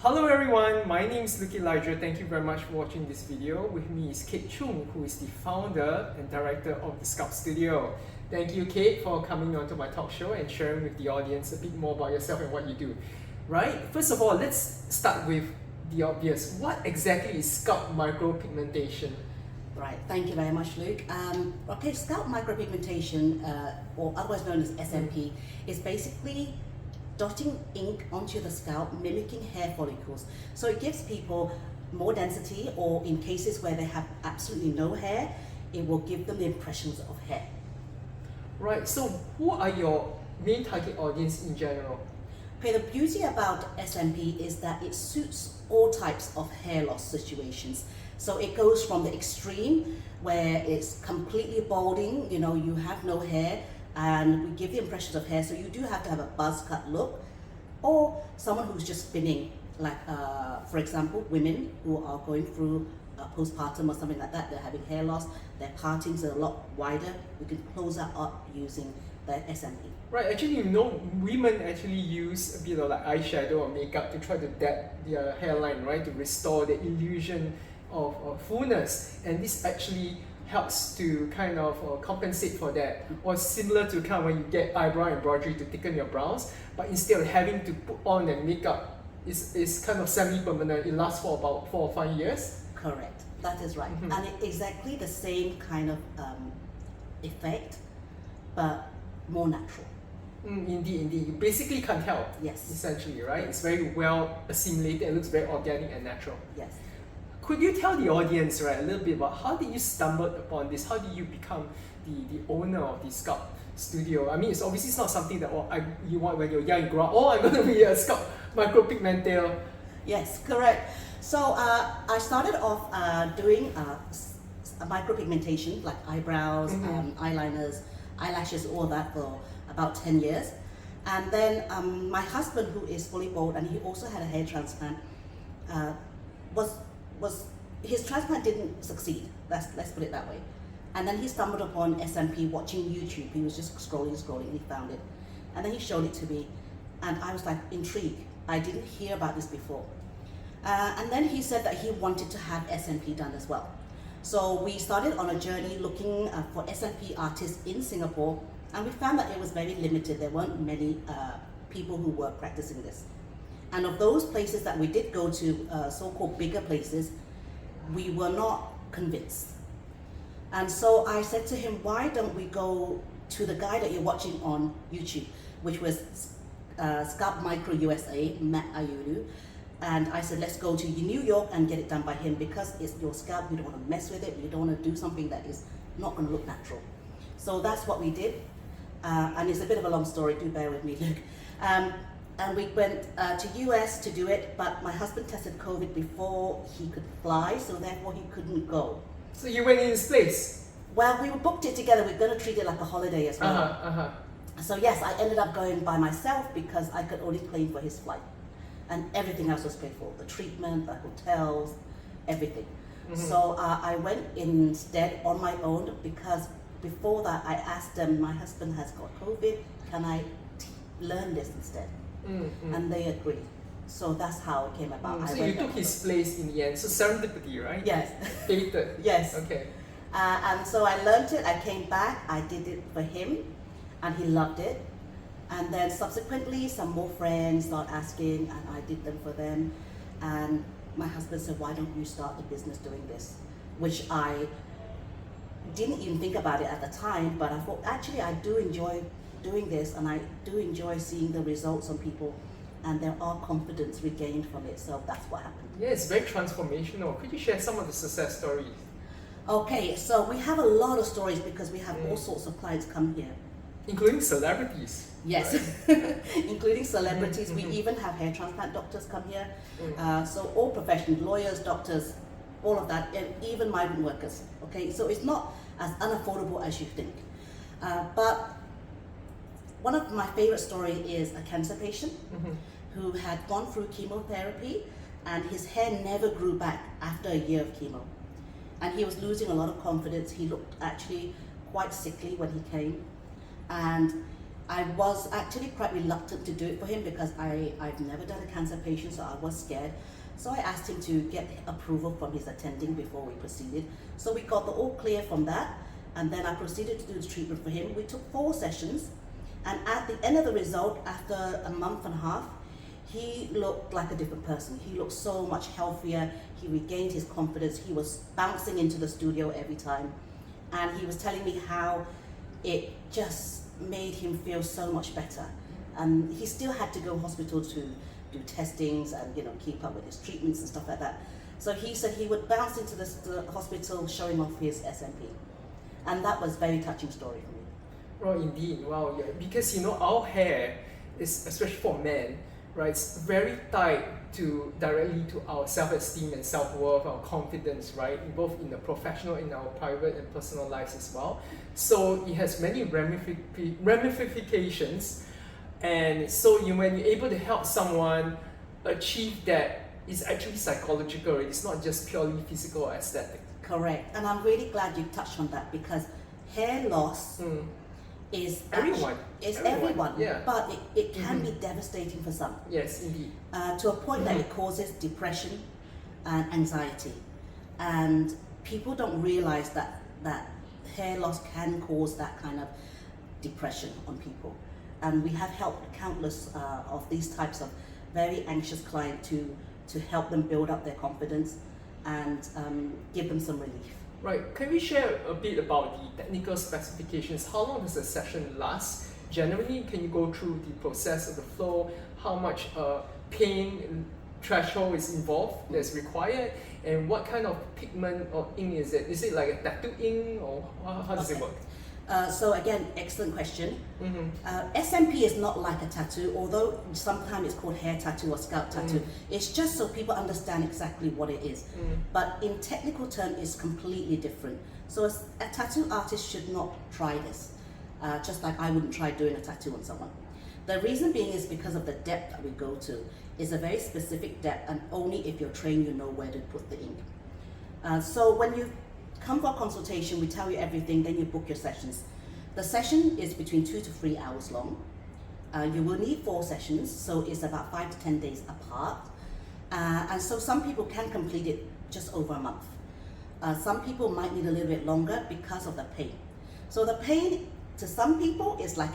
Hello everyone, my name is Luke Elijah. Thank you very much for watching this video. With me is Kate Chung, who is the founder and director of the Sculpt Studio. Thank you, Kate, for coming onto my talk show and sharing with the audience a bit more about yourself and what you do. Right? First of all, let's start with the obvious. What exactly is scalp micropigmentation? Right, thank you very much, Luke. Okay, scalp micropigmentation, or otherwise known as SMP, is basically dotting ink onto the scalp, mimicking hair follicles. So it gives people more density, or in cases where they have absolutely no hair, it will give them the impressions of hair. Right, so who are your main target audience in general? Okay, the beauty about SMP is that it suits all types of hair loss situations. So it goes from the extreme, where it's completely balding, you have no hair, and we give the impressions of hair, so you do have to have a buzz cut look, or someone who's just spinning, like for example, women who are going through postpartum or something like that, they're having hair loss, their partings are a lot wider, we can close that up using the SMP. Right, actually, women actually use a bit of like eyeshadow or makeup to try to dab their hairline, right, to restore the illusion of fullness, and this actually helps to kind of compensate for that, or similar to kind of when you get eyebrow embroidery to thicken your brows, but instead of having to put on the makeup, is kind of semi-permanent. It lasts for about 4 or 5 years. Correct, that is right. And it's exactly the same kind of effect, but more natural. Indeed. You basically can't help. Yes. Essentially, right? It's very well assimilated and looks very organic and natural. Yes. Could you tell the audience, right, a little bit about how did you stumble upon this? How did you become the owner of the Sculpt Studio? I mean, it's obviously not something that you want when you're young, you grow up, I'm going to be a Sculpt micropigmentator. Yes, correct. So I started off doing micropigmentation, like eyebrows, eyeliners, eyelashes, all that for about 10 years. And then my husband, who is fully bald, and he also had a hair transplant, his transplant didn't succeed. Let's put it that way. And then he stumbled upon SMP watching YouTube. He was just scrolling, and he found it. And then he showed it to me, and I was like intrigued. I didn't hear about this before. And then he said that he wanted to have SMP done as well. So we started on a journey looking for SMP artists in Singapore, and we found that it was very limited. There weren't many people who were practicing this. And of those places that we did go to, so-called bigger places, we were not convinced. And so I said to him, why don't we go to the guy that you're watching on YouTube, which was Sculpt Micro USA, Matt Ayuru. And I said, let's go to New York and get it done by him, because it's your scalp, you don't want to mess with it, you don't want to do something that is not going to look natural. So that's what we did. And it's a bit of a long story, do bear with me, Luke. And we went to US to do it, but my husband tested COVID before he could fly, so therefore he couldn't go. So you went in his place? Well, we booked it together. We're going to treat it like a holiday as well. So yes, I ended up going by myself because I could only claim for his flight. And everything else was paid for, the treatment, the hotels, everything. So I went instead on my own, because before that I asked them, my husband has got COVID, can I learn this instead? And they agreed. So that's how it came about. So you took his place in the end. So serendipity, right? Yes. Fated. Yes. Okay. And so I learned it, I came back, I did it for him, and he loved it. And then subsequently, some more friends started asking, and I did them for them. And my husband said, why don't you start the business doing this? Which I didn't even think about it at the time, but I thought, actually, I do enjoy doing this, and I do enjoy seeing the results on people, and there are confidence regained from it. So that's what happened. Yeah, it's very transformational. Could you share some of the success stories? Okay, so we have a lot of stories because we have all sorts of clients come here. Including celebrities. Yes, right? Including celebrities. We even have hair transplant doctors come here. So all professionals, lawyers, doctors, all of that, and even migrant workers. Okay, so it's not as unaffordable as you think. But one of my favorite stories is a cancer patient who had gone through chemotherapy, and his hair never grew back after a year of chemo. And he was losing a lot of confidence. He looked actually quite sickly when he came. And I was actually quite reluctant to do it for him because I've never done a cancer patient, so I was scared. So I asked him to get approval from his attending before we proceeded. So we got the all clear from that, and then I proceeded to do the treatment for him. We took 4 sessions, and at the end of the result, after a month and a half, he looked like a different person. He looked so much healthier. He regained his confidence. He was bouncing into the studio every time, and he was telling me how it just made him feel so much better. And he still had to go to hospital to do testings and keep up with his treatments and stuff like that. So he said he would bounce into the hospital showing off his SMP, and that was a very touching story for me. Well, indeed, wow, yeah, because our hair is, especially for men, right, it's very tied directly to our self-esteem and self-worth, our confidence, right, both in the professional, in our private and personal lives as well. So it has many ramifications, and so when you're able to help someone achieve that, it's actually psychological. It's not just purely physical or aesthetic. Correct, and I'm really glad you touched on that because hair loss is everyone. Yeah. But it can be devastating for some. Yes, indeed. To a point that it causes depression and anxiety, and people don't realize that hair loss can cause that kind of depression on people. And we have helped countless of these types of very anxious clients to help them build up their confidence and give them some relief. Right, can we share a bit about the technical specifications? How long does a session last? Generally, can you go through the process of the flow? How much pain threshold is involved that's required? And what kind of pigment or ink is it? Is it like a tattoo ink, or how does it work? So again, excellent question. SMP is not like a tattoo, although sometimes it's called hair tattoo or scalp tattoo. It's just so people understand exactly what it is. But in technical terms, it's completely different. So a tattoo artist should not try this, just like I wouldn't try doing a tattoo on someone. The reason being is because of the depth that we go to. It's a very specific depth, and only if you're trained, you know where to put the ink. So when you come for a consultation, we tell you everything, then you book your sessions. The session is between 2 to 3 hours long. You will need 4 sessions, so it's about 5 to 10 days apart. And so some people can complete it just over a month. Some people might need a little bit longer because of the pain. So the pain to some people is like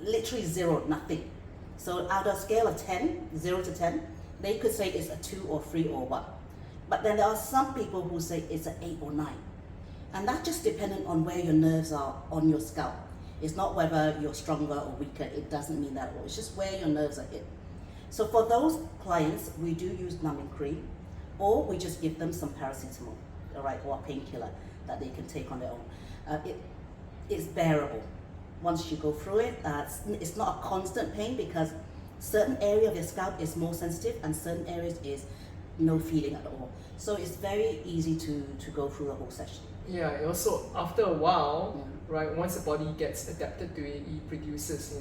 literally 0, nothing. So out of a scale of 10, 0 to 10, they could say it's a 2 or 3 or 1. But then there are some people who say it's an 8 or 9. And that's just dependent on where your nerves are on your scalp. It's not whether you're stronger or weaker, it doesn't mean that at all. It's just where your nerves are hit. So for those clients, we do use numbing cream, or we just give them some paracetamol, all right, or a painkiller that they can take on their own. It's bearable. Once you go through it, it's not a constant pain because certain area of your scalp is more sensitive and certain areas is no feeling at all. So it's very easy to go through the whole session. Yeah, and also after a while, right, once the body gets adapted to it, it produces,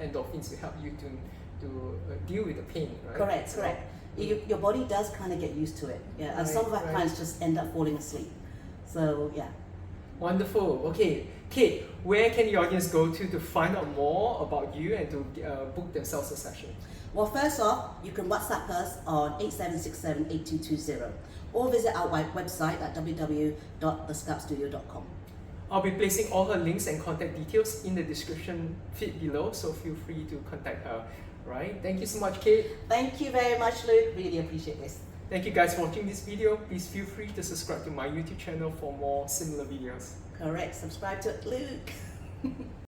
endorphins to help you to deal with the pain, right? Correct. Your body does kind of get used to it. Yeah, and some of our clients just end up falling asleep. So yeah. Wonderful. Okay, Kate, where can the audience go to find out more about you and to book themselves a session? Well, first off, you can WhatsApp us on 87678220 or visit our website at www.thescalpstudio.com. I'll be placing all her links and contact details in the description feed below, so feel free to contact her. Right? Thank you so much, Kate. Thank you very much, Luke. Really appreciate this. Thank you guys for watching this video. Please feel free to subscribe to my YouTube channel for more similar videos. Correct. Subscribe to Luke.